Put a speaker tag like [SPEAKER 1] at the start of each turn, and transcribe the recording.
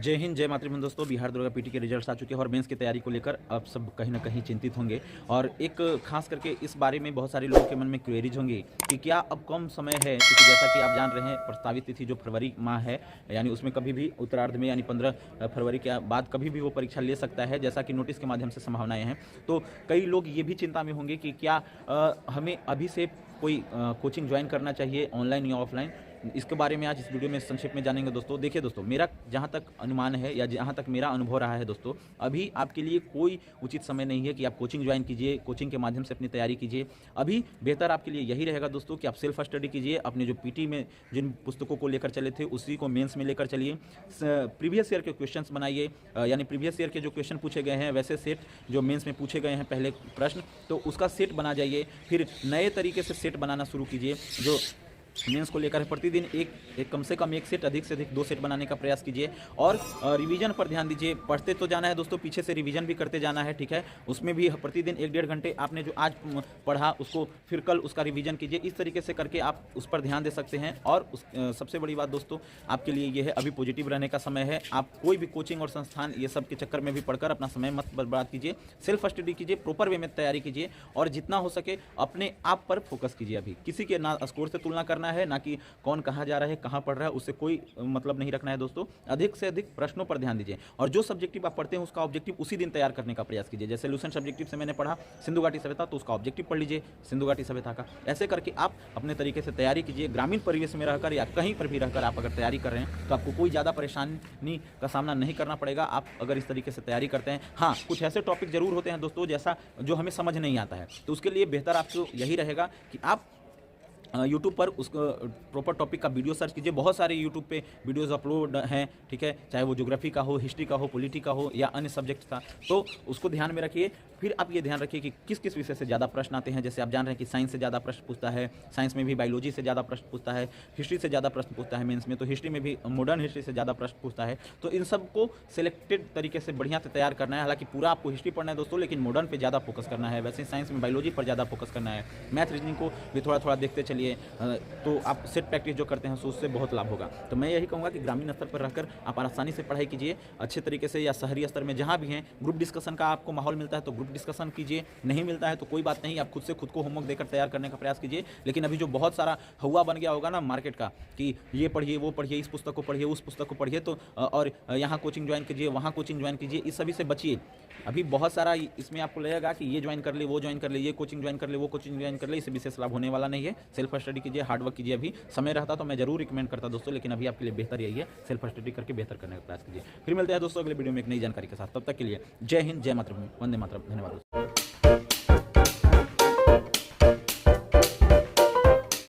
[SPEAKER 1] जय हिंद, जय मातृभूमि दोस्तों। बिहार दरोगा पीटी के रिजल्ट्स आ चुके हैं और मेंस की तैयारी को लेकर अब सब कहीं ना कहीं चिंतित होंगे। और एक खास करके इस बारे में बहुत सारे लोगों के मन में क्वेरीज होंगी कि क्या अब कम समय है, क्योंकि जैसा कि आप जान रहे हैं प्रस्तावित तिथि जो फरवरी माह है, यानी उसमें कभी भी उत्तरार्ध में यानी 15 फरवरी के बाद कभी भी वो परीक्षा ले सकता है, जैसा कि नोटिस के माध्यम से संभावनाएं हैं। तो कई लोग ये भी चिंता में होंगे कि क्या हमें अभी से कोई कोचिंग ज्वाइन करना चाहिए, ऑनलाइन या ऑफलाइन। इसके बारे में आज इस वीडियो में संक्षेप में जानेंगे दोस्तों। देखिए दोस्तों, मेरा जहाँ तक अनुमान है या जहाँ तक मेरा अनुभव रहा है दोस्तों, अभी आपके लिए कोई उचित समय नहीं है कि आप कोचिंग ज्वाइन कीजिए, कोचिंग के माध्यम से अपनी तैयारी कीजिए। अभी बेहतर आपके लिए यही रहेगा दोस्तों कि आप सेल्फ स्टडी कीजिए। अपने जो पीटी में जिन पुस्तकों को लेकर चले थे उसी को मेंस में लेकर चलिए। प्रीवियस ईयर के क्वेश्चंस बनाइए, यानी प्रीवियस ईयर के जो क्वेश्चन पूछे गए हैं वैसे सेट जो मेंस में पूछे गए हैं पहले प्रश्न, तो उसका सेट बना जाइए। फिर नए तरीके से सेट बनाना शुरू कीजिए। जो मेंस को लेकर प्रतिदिन एक कम से कम एक सेट, अधिक से अधिक 2 सेट बनाने का प्रयास कीजिए। और रिवीजन पर ध्यान दीजिए। पढ़ते तो जाना है दोस्तों, पीछे से रिवीजन भी करते जाना है, ठीक है। उसमें भी प्रतिदिन 1-1.5 घंटे आपने जो आज पढ़ा उसको फिर कल उसका रिवीजन कीजिए। इस तरीके से करके आप उस पर ध्यान दे सकते हैं। और सबसे बड़ी बात दोस्तों आपके लिए ये है, अभी पॉजिटिव रहने का समय है। आप कोई भी कोचिंग और संस्थान ये सब के चक्कर में भी पढ़कर अपना समय मत बर्बाद कीजिए। सेल्फ स्टडी कीजिए, प्रॉपर वे में तैयारी कीजिए और जितना हो सके अपने आप पर फोकस कीजिए। अभी किसी के ना स्कोर से तुलना करना है, ना कि कौन कहाँ जा रहा है, कहाँ पढ़ रहा है, उससे कोई मतलब नहीं रखना है दोस्तों। अधिक से अधिक प्रश्नों पर ध्यान दीजिए और जो सब्जेक्टिव आप पढ़ते हैं उसका ऑब्जेक्टिव उसी दिन तैयार करने का प्रयास कीजिए। जैसे लूसेंट सब्जेक्टिव से मैंने पढ़ा सिंधु घाटी सभ्यता, तो उसका ऑब्जेक्टिव पढ़ लीजिए सिंधु घाटी सभ्यता का। ऐसे करके आप अपने तरीके से तैयारी कीजिए। ग्रामीण परिवेश में रहकर या कहीं पर भी रहकर आप अगर तैयारी कर रहे हैं तो आपको कोई ज़्यादा परेशानी का सामना नहीं करना पड़ेगा, आप अगर इस तरीके से तैयारी करते हैं। हाँ, कुछ ऐसे टॉपिक जरूर होते हैं दोस्तों जैसा जो हमें समझ नहीं आता है, तो उसके लिए बेहतर आपको यही रहेगा कि आप यूट्यूब पर उसको प्रॉपर टॉपिक का वीडियो सर्च कीजिए। बहुत सारे यूट्यूब पे वीडियोज़ अपलोड हैं, ठीक है, चाहे वो ज्योग्राफी का हो, हिस्ट्री का हो, पॉलिटी का हो या अन्य सब्जेक्ट का, तो उसको ध्यान में रखिए। फिर आप ये ध्यान रखिए कि किस किस विषय से ज़्यादा प्रश्न आते हैं। जैसे आप जान रहे हैं कि साइंस से ज़्यादा प्रश्न पूछता है, साइंस में भी बायोलॉजी से ज़्यादा प्रश्न पूछता है, हिस्ट्री से ज़्यादा प्रश्न पूछता है मेंस में, तो हिस्ट्री में भी मॉडर्न हिस्ट्री से ज़्यादा प्रश्न पूछता है। तो इन सबको सिलेक्टेड तरीके से बढ़िया से तैयार करना है। हालांकि पूरा आपको हिस्ट्री पढ़ना है दोस्तों, लेकिन मॉडर्न पे ज़्यादा फोकस करना है। वैसे साइंस में बायोलॉजी पर ज़्यादा फोकस करना है। मैथ रीजनिंग को भी थोड़ा थोड़ा देखते चलिए, तो आप सेट प्रैक्टिस जो करते हैं तो उससे बहुत लाभ होगा। तो मैं यही कहूँगा कि ग्रामीण स्तर पर रहकर आप आसानी से पढ़ाई कीजिए अच्छे तरीके से, या शहरी स्तर में जहाँ भी हैं ग्रुप डिस्कशन का आपको माहौल मिलता है तो ग्रुप डिस्कशन कीजिए। नहीं मिलता है तो कोई बात नहीं, आप खुद से खुद को होमवर्क देकर तैयार करने का प्रयास कीजिए। लेकिन अभी जो बहुत सारा हुआ बन गया होगा ना मार्केट का कि ये पढ़िए, वो पढ़िए, इस पुस्तक को पढ़िए, उस पुस्तक को पढ़िए, तो और यहाँ कोचिंग ज्वाइन कीजिए, वहाँ कोचिंग ज्वाइन कीजिए, इस सभी से बचिए। अभी बहुत सारा इसमें आपको लगेगा कि ये ज्वाइन कर ले, वो ज्वाइन कर ले, ये कोचिंग ज्वाइन कर ले, वो कोचिंग ज्वाइन कर ले, इससे विशेष लाभ होने वाला नहीं है। सेल्फ स्टडी कीजिए, हार्डवर्क कीजिए। अभी समय रहता तो मैं जरूर रिकमेंड करता दोस्तों, लेकिन अभी आपके लिए बेहतर यही है, सेल्फ स्टडी करके बेहतर करने का प्रयास कीजिए। फिर मिलते हैं दोस्तों अगले वीडियो में एक नई जानकारी के साथ। तब तक के लिए जय हिंद, जय मातृभूमि, वंदे मातरम। धन्यवाद दोस्तों।